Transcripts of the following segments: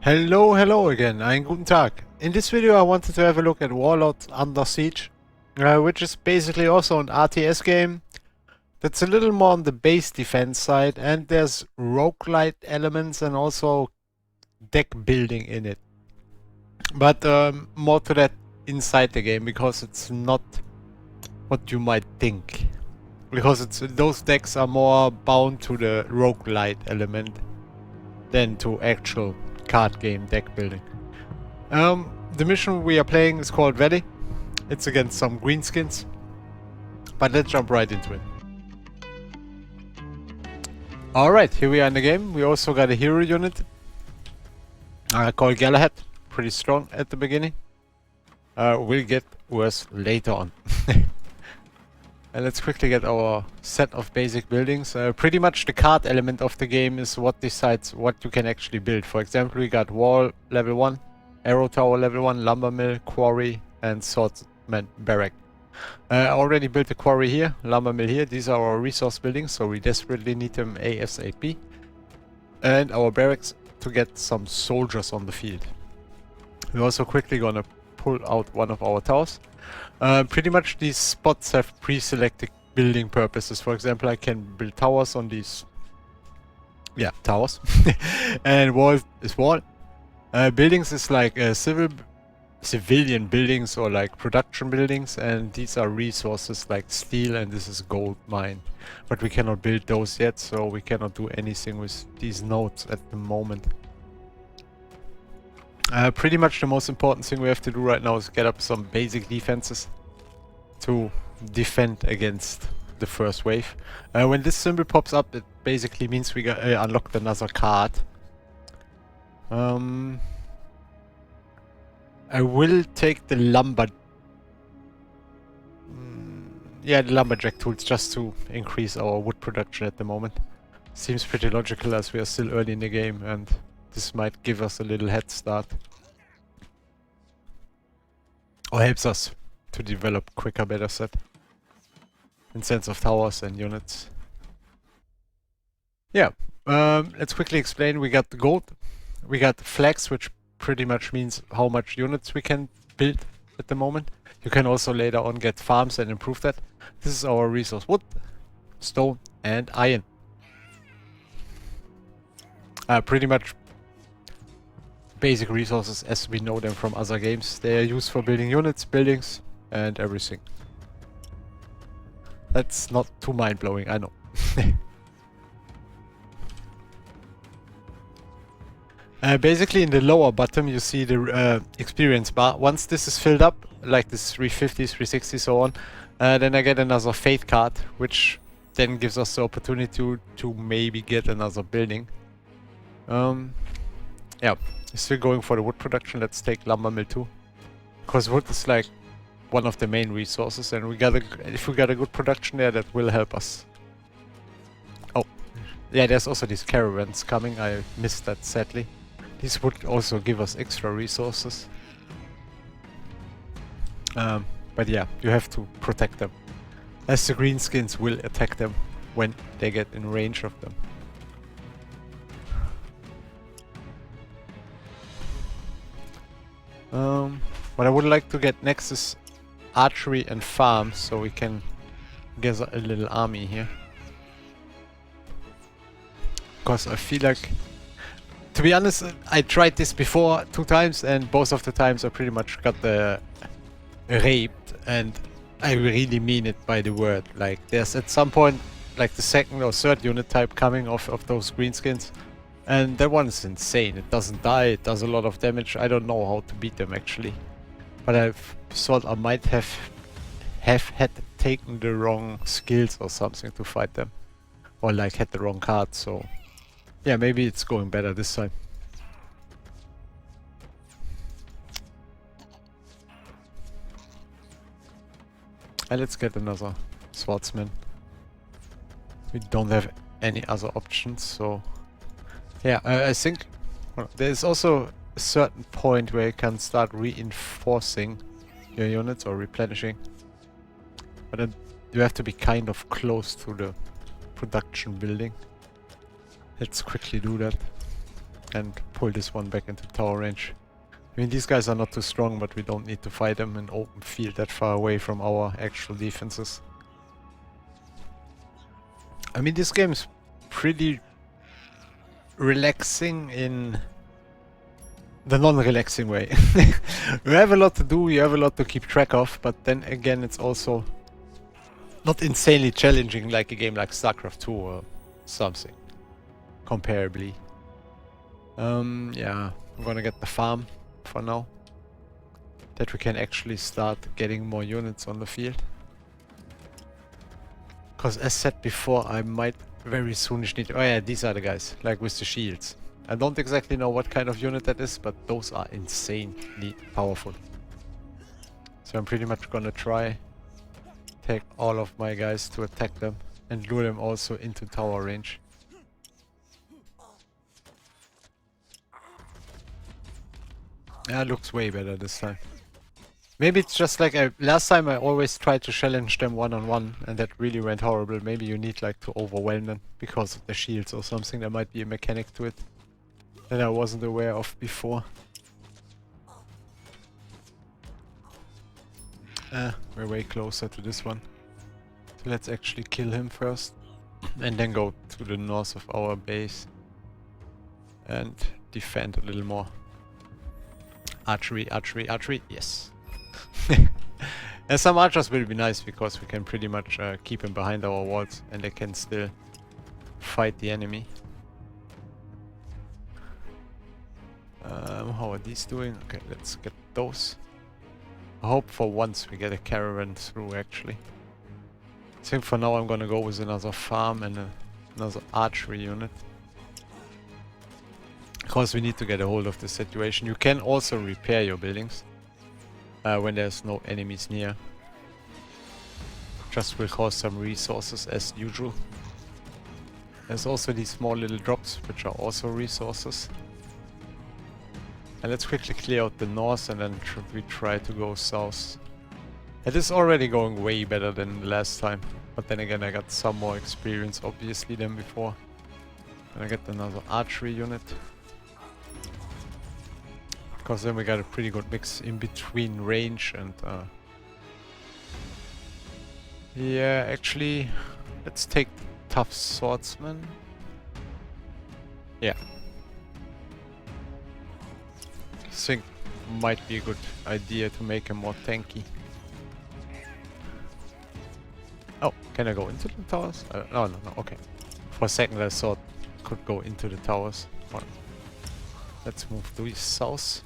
Hello again, I'm Guten Tag. In this video I wanted to have a look at Warlords Under Siege, which is basically also an RTS game that's a little more on the base defense side, and there's roguelite elements and also deck building in it. But more to that inside the game, because it's not what you might think. Because those decks are more bound to the roguelite element than to actual card game deck building. The mission we are playing is called Valley. It's against some greenskins. But let's jump right into it. Alright, here we are in the game. We also got a hero unit called Galahad. Pretty strong at the beginning. Will get worse later on. And let's quickly get our set of basic buildings. Pretty much the card element of the game is what decides what you can actually build. For example, we got wall level 1, arrow tower level 1, lumber mill, quarry, and swordsman barrack. I already built a quarry here, lumber mill here. These are our resource buildings, so we desperately need them ASAP. And our barracks to get some soldiers on the field. We're also quickly gonna pull out one of our towers. Pretty much these spots have pre-selected building purposes. For example, I can build towers on these. Yeah, towers. And wall is wall. Buildings is like civilian buildings or like production buildings, and these are resources like steel, and this is gold mine. But we cannot build those yet, so we cannot do anything with these nodes at the moment. Pretty much the most important thing we have to do right now is get up some basic defenses to defend against the first wave. When this symbol pops up, it basically means we got unlocked another card. I will take the lumber... yeah, the lumberjack tools just to increase our wood production at the moment. Seems pretty logical as we are still early in the game, and this might give us a little head start. Or helps us to develop quicker, better set. In sense of towers and units. Yeah, let's quickly explain. We got the gold. We got flags, which pretty much means how much units we can build at the moment. You can also later on get farms and improve that. This is our resource: wood, stone, and iron. Pretty much basic resources as we know them from other games. They are used for building units, buildings, and everything. That's not too mind-blowing, I know. Basically in the lower bottom you see the experience bar. Once this is filled up, like this 350, 360, so on, then I get another faith card, which then gives us the opportunity to maybe get another building. Yeah, still going for the wood production. Let's take lumber mill too, because wood is like one of the main resources, and if we got a good production there, that will help us. Oh, yeah, there's also these caravans coming. I missed that sadly. These would also give us extra resources. But yeah, you have to protect them, as the greenskins will attack them when they get in range of them. What I would like to get next is archery and farm, so we can gather a little army here. Because I feel like, to be honest, I tried this before 2 times, and both of the times I pretty much got raped, and I really mean it by the word. Like, there's at some point like the 2nd or 3rd unit type coming off of those greenskins. And that one is insane. It doesn't die, it does a lot of damage. I don't know how to beat them actually. But I thought I might have had taken the wrong skills or something to fight them. Or like had the wrong card, so... yeah, maybe it's going better this time. And let's get another swordsman. We don't have any other options, so... yeah, I think there's also a certain point where you can start reinforcing your units or replenishing. But then you have to be kind of close to the production building. Let's quickly do that. and pull this one back into tower range. I mean, these guys are not too strong, but we don't need to fight them in open field that far away from our actual defenses. I mean, this game is pretty relaxing in the non-relaxing way. You have a lot to do, you have a lot to keep track of, but then again it's also not insanely challenging like a game like StarCraft 2 or something comparably. Yeah, I'm gonna get the farm for now, that we can actually start getting more units on the field. Because as said before, I might very soon need... Oh yeah, these are the guys, like with the shields. I don't exactly know what kind of unit that is, but those are insanely powerful. So I'm pretty much gonna try take all of my guys to attack them and lure them also into tower range. Yeah, looks way better this time. Maybe it's just like last time I always tried to challenge them one-on-one and that really went horrible. Maybe you need like to overwhelm them because of the shields or something. There might be a mechanic to it that I wasn't aware of before. We're way closer to this one. So let's actually kill him first and then go to the north of our base and defend a little more. Archery, archery, archery, yes. And some archers will be nice because we can pretty much keep him behind our walls and they can still fight the enemy. How are these doing? Okay, let's get those. I hope for once we get a caravan through actually. I think for now I'm gonna go with another farm and another archery unit. Because we need to get a hold of the situation. You can also repair your buildings when there's no enemies near. Just will cost some resources as usual. There's also these small little drops which are also resources. And let's quickly clear out the north and then we try to go south. It is already going way better than the last time. But then again I got some more experience obviously than before. And I get another archery unit. Because then we got a pretty good mix in between range and yeah, actually let's take the tough swordsman. Yeah. I think might be a good idea to make him more tanky. Oh, can I go into the towers? No, okay. For a second I thought I could go into the towers. Well, let's move to the south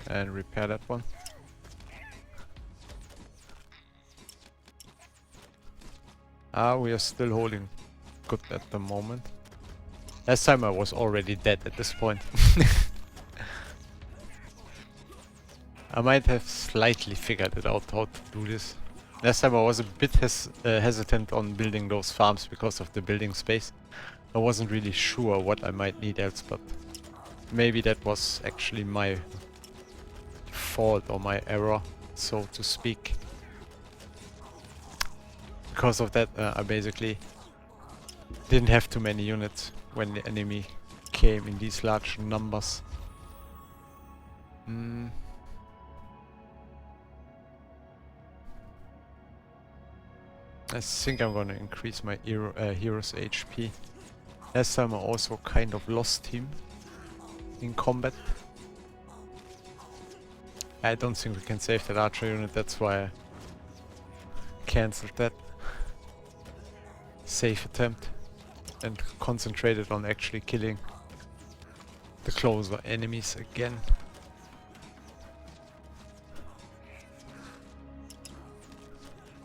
and repair that one. We are still holding good at the moment. Last time I was already dead at this point. I might have slightly figured it out how to do this. Last time I was a bit hesitant on building those farms because of the building space. I wasn't really sure what I might need else, but maybe that was actually my fault or my error, so to speak. Because of that, I basically didn't have too many units when the enemy came in these large numbers. I think I'm gonna increase my hero's HP. Last time I also kind of lost him in combat. I don't think we can save that archer unit, that's why I cancelled that save attempt and concentrated on actually killing the closer enemies again.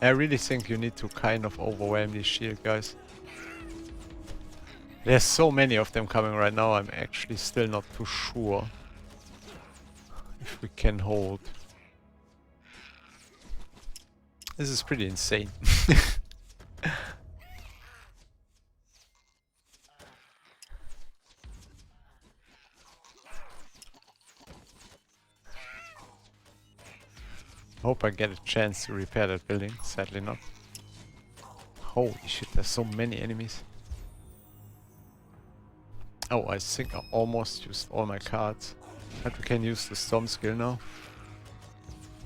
I really think you need to kind of overwhelm these shield guys. There's so many of them coming right now, I'm actually still not too sure if we can hold. This is pretty insane. Hope I get a chance to repair that building, sadly not. Holy shit, there's so many enemies. Oh, I think I almost used all my cards. But we can use the Storm skill now.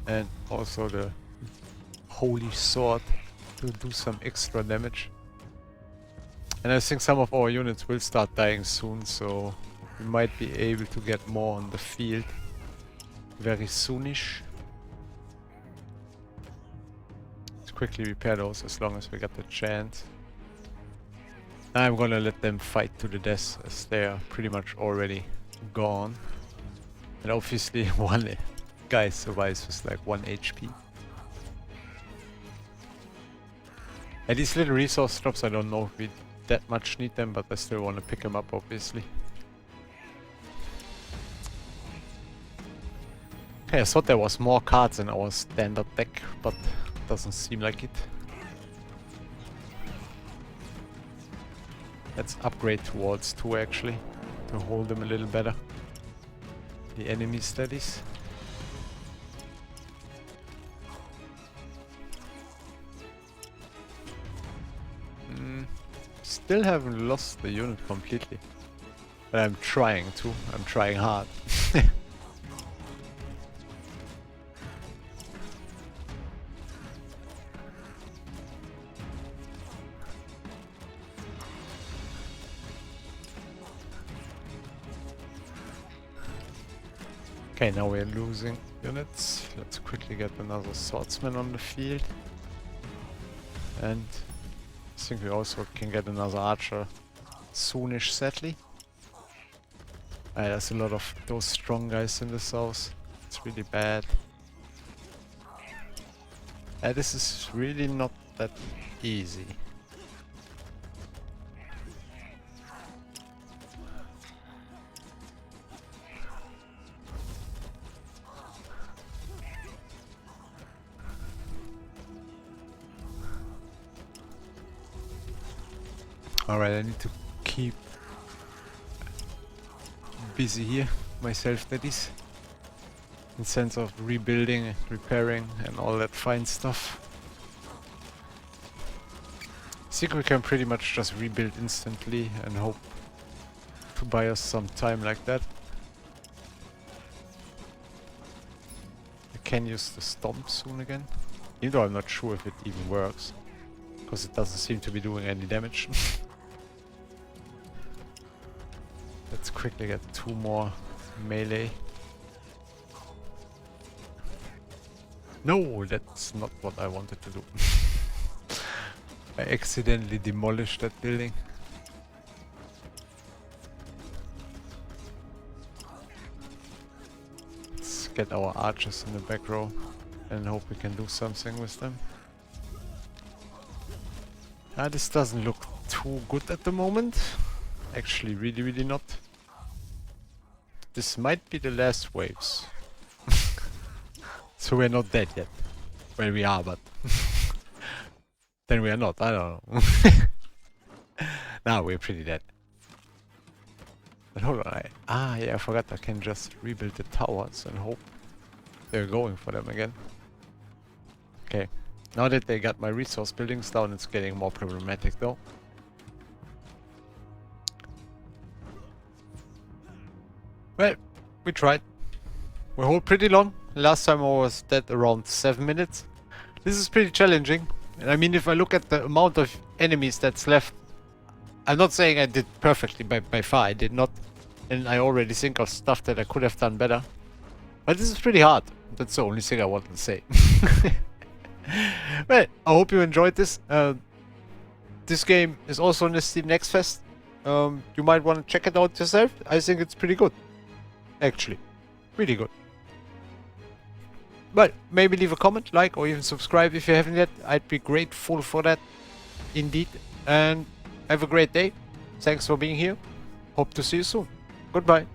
And also the Holy Sword to do some extra damage. And I think some of our units will start dying soon, so we might be able to get more on the field very soonish. Let's quickly repair those as long as we get the chance. I'm gonna let them fight to the death as they are pretty much already gone. And obviously one guy survives with like 1 HP. And these little resource drops, I don't know if we that much need them, but I still want to pick them up obviously. Okay, I thought there was more cards in our standard deck, but doesn't seem like it. Let's upgrade towards 2 actually, to hold them a little better. The enemy studies. Still haven't lost the unit completely. But I'm trying to. I'm trying hard. Okay, now we're losing units. Let's quickly get another swordsman on the field. And I think we also can get another archer soonish, sadly. There's a lot of those strong guys in the south. It's really bad. This is really not that easy. Alright, I need to keep busy here, myself that is. In sense of rebuilding, repairing and all that fine stuff. I think we can pretty much just rebuild instantly and hope to buy us some time like that. I can use the Stomp soon again, even though I'm not sure if it even works, because it doesn't seem to be doing any damage. Let's quickly get 2 more melee. No, that's not what I wanted to do. I accidentally demolished that building. Let's get our archers in the back row and hope we can do something with them. This doesn't look too good at the moment. Actually, really not. This might be the last waves. So we're not dead yet. Well, we are, but then we are not. I don't know. Now we're pretty dead. But hold on. Yeah, I forgot I can just rebuild the towers and hope they're going for them again. Okay. Now that they got my resource buildings down, it's getting more problematic though. Well, we tried. We hold pretty long. Last time I was dead around 7 minutes. This is pretty challenging. And I mean, if I look at the amount of enemies that's left, I'm not saying I did perfectly, by far I did not. And I already think of stuff that I could have done better. But this is pretty hard. That's the only thing I wanted to say. Well, I hope you enjoyed this. This game is also on the Steam Next Fest. You might want to check it out yourself. I think it's pretty good. Actually, really good. But maybe leave a comment, like, or even subscribe if you haven't yet. I'd be grateful for that, indeed. And have a great day. Thanks for being here. Hope to see you soon. Goodbye.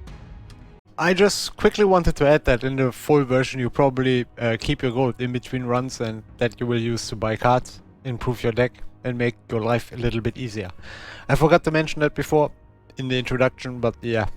I just quickly wanted to add that in the full version you probably keep your gold in between runs, and that you will use to buy cards, improve your deck, and make your life a little bit easier. I forgot to mention that before in the introduction, but yeah,